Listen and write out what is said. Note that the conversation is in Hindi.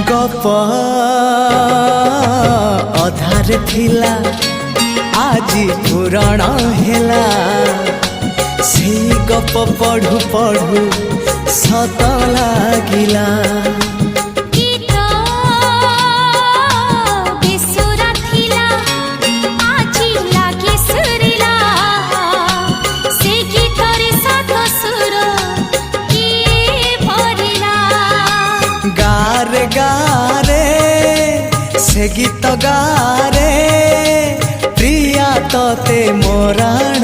गप अधार थिला आजी पुराण हेला से गप पढ़ु पढ़ु सत लागिला। गारे गारे से गीत गारे प्रिया तोते मोराण